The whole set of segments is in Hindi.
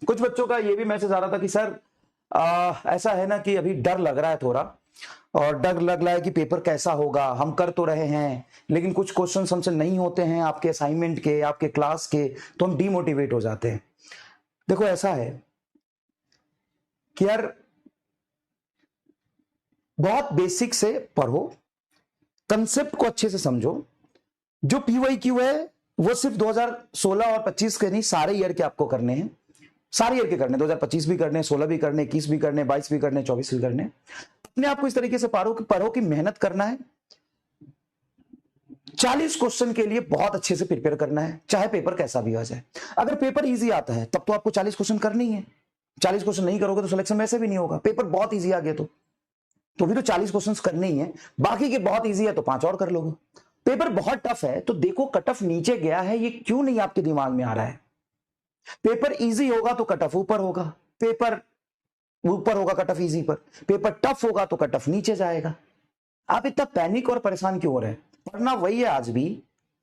कुछ बच्चों का ये भी मैसेज आ रहा था कि सर ऐसा है ना कि अभी डर लग रहा है थोड़ा, और डर लग रहा है कि पेपर कैसा होगा, हम कर तो रहे हैं लेकिन कुछ क्वेश्चंस हमसे नहीं होते हैं आपके असाइनमेंट के, आपके क्लास के, तो हम डीमोटिवेट हो जाते हैं। देखो ऐसा है कि यार बहुत बेसिक से पढ़ो, कंसेप्ट को अच्छे से समझो। जो पीवाईक्यू है वो सिर्फ 2016 और 25 के नहीं, सारे ईयर के आपको करने हैं, सारे ईयर के करने, 2025 भी करने, 16 भी करने, 21 भी करने, 22 भी करने, 24 भी करने। अपने आप को इस तरीके से पढ़ो कि मेहनत करना है। 40 क्वेश्चन के लिए बहुत अच्छे से प्रिपेयर करना है, चाहे पेपर कैसा भी आ जाए। अगर पेपर इजी आता है तब तो आपको 40 क्वेश्चन करनी है, 40 क्वेश्चन नहीं करोगे तो सिलेक्शन वैसे भी नहीं होगा। पेपर बहुत इजी आ गया तो भी तो 40 क्वेश्चंस करने ही है, बाकी के बहुत इजी है तो 5 और कर लोगे। पेपर बहुत टफ है तो देखो कट ऑफ नीचे गया है, ये क्यों नहीं आपके दिमाग में आ रहा है। पेपर इजी होगा तो कट ऑफ ऊपर होगा, पेपर ऊपर होगा कट ऑफ इजी पर, पेपर टफ होगा तो कट ऑफ नीचे जाएगा। आप इतना पैनिक और परेशान क्यों हो रहे हैं? पढ़ना वही है,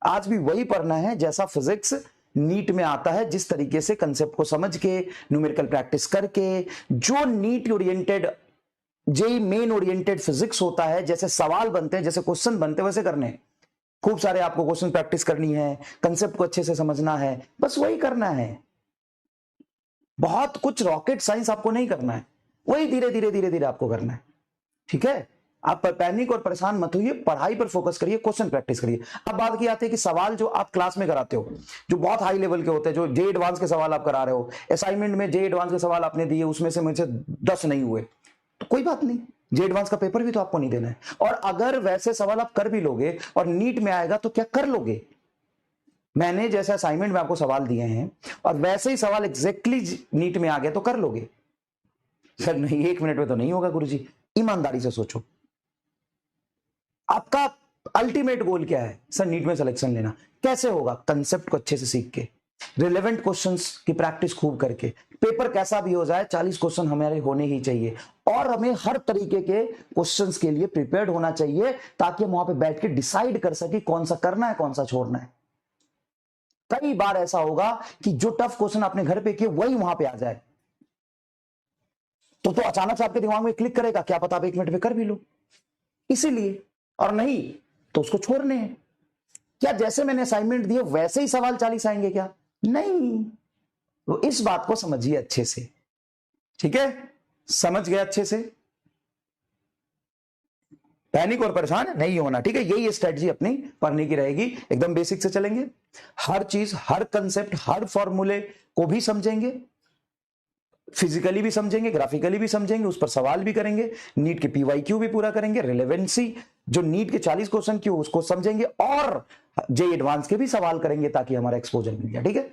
आज भी वही पढ़ना है जैसा फिजिक्स नीट में आता है, जिस तरीके से कंसेप्ट को समझ के, न्यूमेरिकल प्रैक्टिस करके, जो NEET oriented, JEE main oriented physics होता है, जैसे सवाल बनते हैं, जैसे क्वेश्चन बनते हैं, वैसे करने। खूब सारे आपको क्वेश्चन प्रैक्टिस करनी है, कंसेप्ट को अच्छे से समझना है, बस वही करना है। बहुत कुछ रॉकेट साइंस आपको नहीं करना है, वही धीरे धीरे धीरे धीरे आपको करना है। ठीक है, आप पैनिक और परेशान मत होइए, पढ़ाई पर फोकस करिए, क्वेश्चन प्रैक्टिस करिए। अब बात की आती है कि सवाल जो आप क्लास में कराते हो, जो बहुत हाई लेवल के होते हैं, जो जे एडवांस के सवाल आप करा रहे हो, असाइनमेंट में जे एडवांस के सवाल आपने दिए, उसमें से मुझे 10 नहीं हुए तो कोई बात नहीं, जे एडवांस का पेपर भी तो आपको नहीं देना है। और अगर वैसे सवाल आप कर भी लोगे और नीट में आएगा तो क्या कर लोगे? मैंने जैसे असाइनमेंट में आपको सवाल दिए हैं और वैसे ही सवाल एग्जैक्टली नीट में आ गए तो कर लोगे? सर नहीं, 1 मिनट में तो नहीं होगा गुरुजी। ईमानदारी से सोचो, आपका अल्टीमेट गोल क्या है? सर नीट में सिलेक्शन लेना। कैसे होगा? कंसेप्ट को अच्छे से सीख के, रिलेवेंट क्वेश्चंस की प्रैक्टिस खूब करके, पेपर कैसा भी हो जाए 40 क्वेश्चन हमारे होने ही चाहिए, और हमें हर तरीके के क्वेश्चंस के लिए प्रिपेयर्ड होना चाहिए ताकि हम वहां पे बैठ के डिसाइड कर सके कौन सा करना है, कौन सा छोड़ना है। कई बार ऐसा होगा कि जो टफ क्वेश्चन आपने घर पे किए वही वहां पे आ जाए, तो अचानक से आपके दिमाग में क्लिक करेगा, क्या पता आप 1 मिनट में कर भी लो। इसीलिए, और नहीं तो उसको छोड़ने हैं। क्या जैसे मैंने असाइनमेंट दिए वैसे ही सवाल 40 आएंगे क्या? नहीं, तो इस बात को समझिए अच्छे से। ठीक है, समझ गए अच्छे से? पैनिक और परेशान नहीं होना, ठीक है? यही स्ट्रेटजी अपनी पढ़ने की रहेगी, एकदम बेसिक से चलेंगे, हर चीज, हर कंसेप्ट, हर फॉर्मूले को भी समझेंगे, फिजिकली भी समझेंगे, ग्राफिकली भी समझेंगे, उस पर सवाल भी करेंगे, नीट के पीवाईक्यू भी पूरा करेंगे, रिलेवेंसी जो नीट के 40 क्वेश्चन क्यों उसको समझेंगे, और जे एडवांस के भी सवाल करेंगे ताकि हमारा एक्सपोजर मिल जाए। ठीक है,